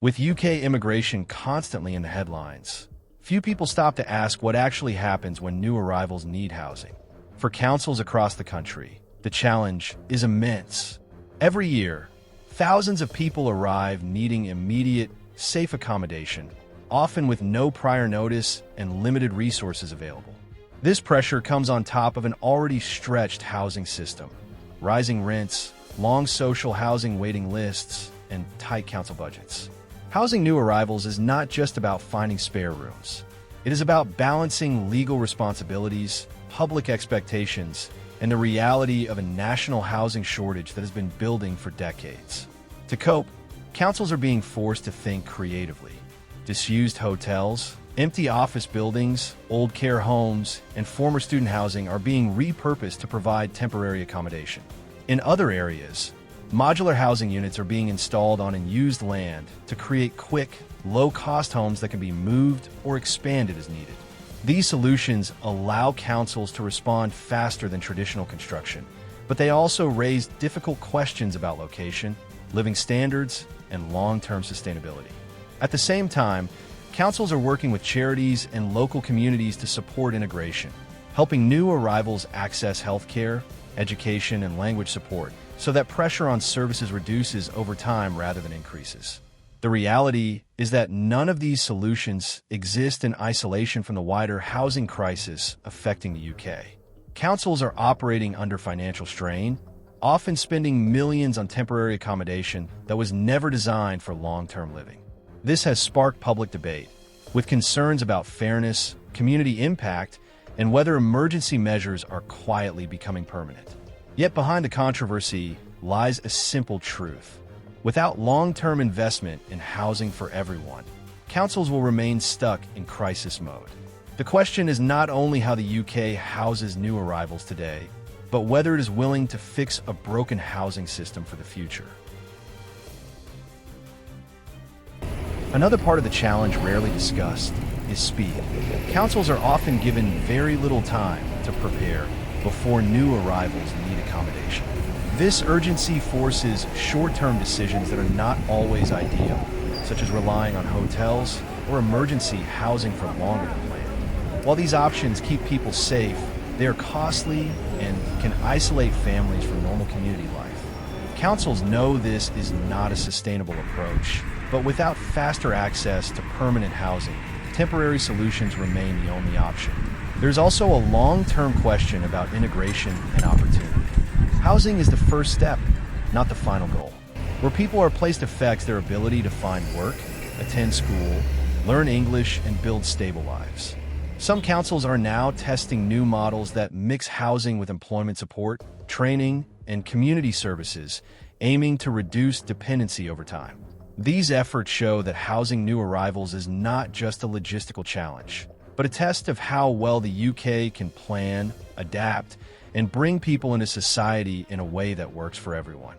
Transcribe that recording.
With UK immigration constantly in the headlines, few people stop to ask what actually happens when new arrivals need housing. For councils across the country, the challenge is immense. Every year, thousands of people arrive needing immediate, safe accommodation, often with no prior notice and limited resources available. This pressure comes on top of an already stretched housing system, rising rents, long social housing waiting lists, and tight council budgets. Housing new arrivals is not just about finding spare rooms. It is about balancing legal responsibilities, public expectations, and the reality of a national housing shortage that has been building for decades. To cope, councils are being forced to think creatively. Disused hotels, empty office buildings, old care homes, and former student housing are being repurposed to provide temporary accommodation. In other areas, modular housing units are being installed on unused land to create quick, low-cost homes that can be moved or expanded as needed. These solutions allow councils to respond faster than traditional construction, but they also raise difficult questions about location, living standards, and long-term sustainability. At the same time, councils are working with charities and local communities to support integration, helping new arrivals access healthcare, education, and language support, so that pressure on services reduces over time rather than increases. The reality is that none of these solutions exist in isolation from the wider housing crisis affecting the UK. Councils are operating under financial strain, often spending millions on temporary accommodation that was never designed for long-term living. This has sparked public debate, with concerns about fairness, community impact, and whether emergency measures are quietly becoming permanent. Yet behind the controversy lies a simple truth. Without long-term investment in housing for everyone, councils will remain stuck in crisis mode. The question is not only how the UK houses new arrivals today, but whether it is willing to fix a broken housing system for the future. Another part of the challenge rarely discussed is speed. Councils are often given very little time to prepare before new arrivals need accommodation. This urgency forces short-term decisions that are not always ideal, such as relying on hotels or emergency housing for longer than planned. While these options keep people safe, they are costly and can isolate families from normal community life. Councils know this is not a sustainable approach, but without faster access to permanent housing, temporary solutions remain the only option. There's also a long-term question about integration and opportunity. Housing is the first step, not the final goal. Where people are placed affects their ability to find work, attend school, learn English, and build stable lives. Some councils are now testing new models that mix housing with employment support, training, and community services, aiming to reduce dependency over time. These efforts show that housing new arrivals is not just a logistical challenge, but a test of how well the UK can plan, adapt, and bring people into society in a way that works for everyone.